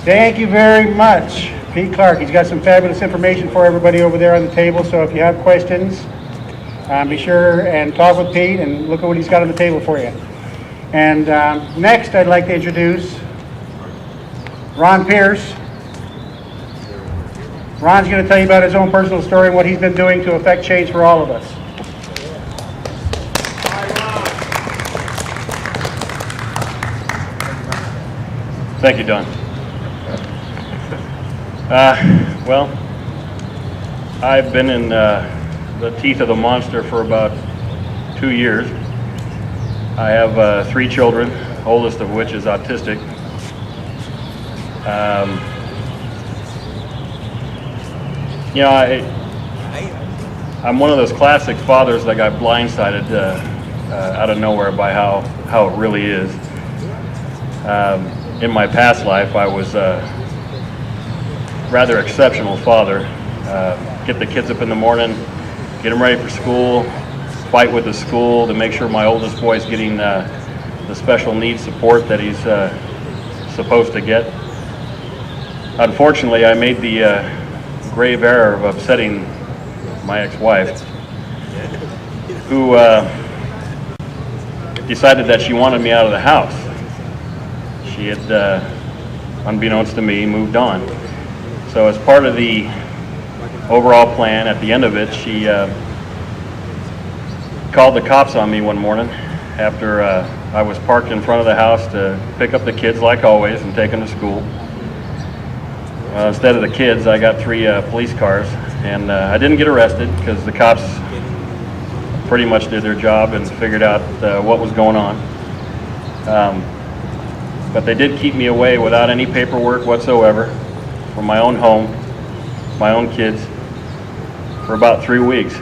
Thank you very much, Pete Clark. He's got some fabulous information for everybody over there on the table, so if you have questions, be sure and talk with Pete and look at what he's got on the table for you. And next, I'd like to introduce Ron Pierce. Ron's going to tell you about his own personal story and what he's been doing to affect change for all of us. Thank you, Don. Well, I've been in the teeth of the monster for about 2 years. I have 3 children, oldest of which is autistic. You know, I'm one of those classic fathers that got blindsided out of nowhere by how it really is. In my past life, I was a rather exceptional father. Get the kids up in the morning, get them ready for school, fight with the school to make sure my oldest boy's getting the special needs support that he's supposed to get. Unfortunately, I made the grave error of upsetting my ex-wife, who decided that she wanted me out of the house. She had, unbeknownst to me, moved on. So as part of the overall plan, at the end of it, she called the cops on me one morning after I was parked in front of the house to pick up the kids like always and take them to school. Instead of the kids, I got 3 police cars, and I didn't get arrested because the cops pretty much did their job and figured out what was going on. But they did keep me away without any paperwork whatsoever from my own home, my own kids, for about 3 weeks.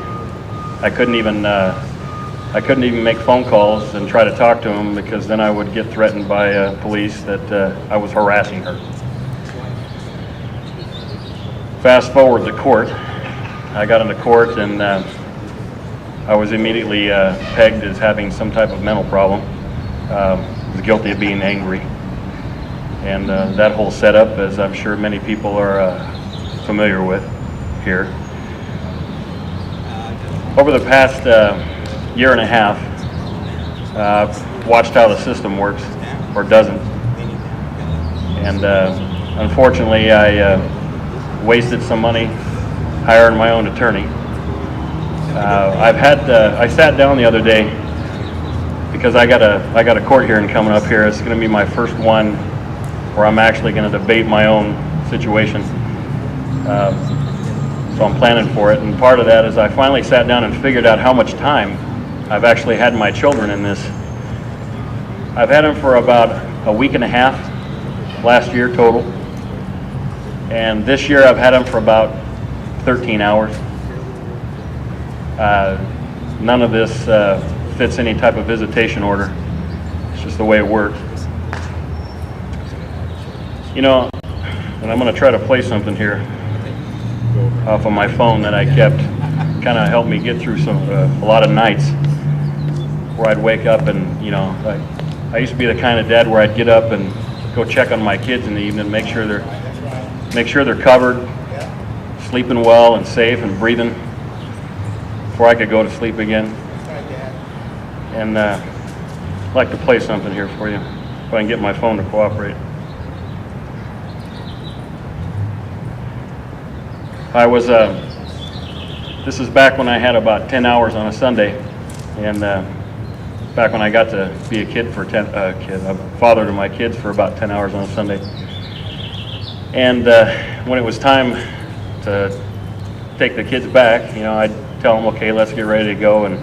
I couldn't even make phone calls and try to talk to them because then I would get threatened by police that I was harassing her. Fast forward to court. I got into court and I was immediately pegged as having some type of mental problem. Was guilty of being angry. And that whole setup, as I'm sure many people are familiar with here. Over the past year and a half, I've watched how the system works, or doesn't. And unfortunately, I wasted some money hiring my own attorney. I sat down the other day because I got a court hearing coming up here. It's going to be my first one where I'm actually going to debate my own situation. So I'm planning for it, and part of that is I finally sat down and figured out how much time I've actually had my children in this. I've had them for about a week and a half last year total, and this year I've had them for about 13 hours. None of this fits any type of visitation order. It's just the way it works. You know, and I'm going to try to play something here off of my phone that I kept, kind of helped me get through a lot of nights where I'd wake up and, you know, I used to be the kind of dad where I'd get up and go check on my kids in the evening, make sure they're covered, sleeping well and safe and breathing before I could go to sleep again. And I'd like to play something here for you, if I can get my phone to cooperate. This is back when I had about 10 hours on a Sunday, and back when I got to be a father to my kids for about 10 hours on a Sunday. And when it was time to take the kids back, you know, I'd tell them, okay, let's get ready to go, and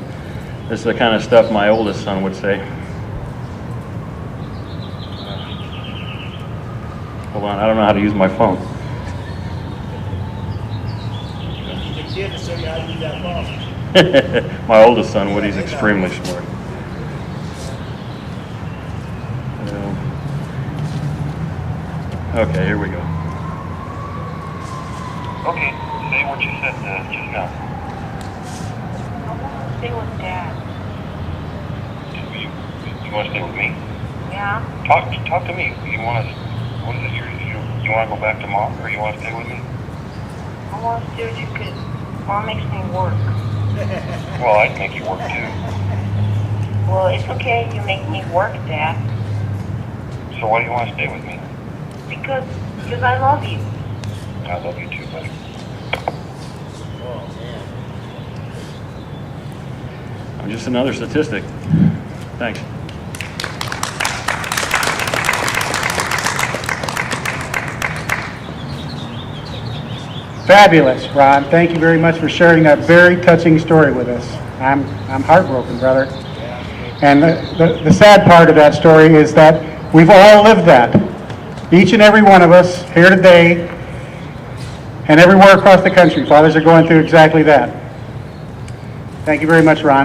this is the kind of stuff my oldest son would say. Hold on, I don't know how to use my phone. To show you how to use that phone. My oldest son would. He's extremely smart. Okay, here we go. Okay, say what you said just now. I want to stay with Dad. You want to stay with me? Yeah. Talk to me. You want to? What is it? You want to go back to mom, or you want to stay with me? I want to do what you could. Mom makes me work. Well, I'd make you work too. Well, it's okay you make me work, Dad. So why do you want to stay with me? Because I love you. I love you too, buddy. Oh, man. I'm just another statistic. Thanks. Fabulous, Ron. Thank you very much for sharing that very touching story with us. I'm heartbroken, brother. And the sad part of that story is that we've all lived that. Each and every one of us here today and everywhere across the country, fathers are going through exactly that. Thank you very much, Ron.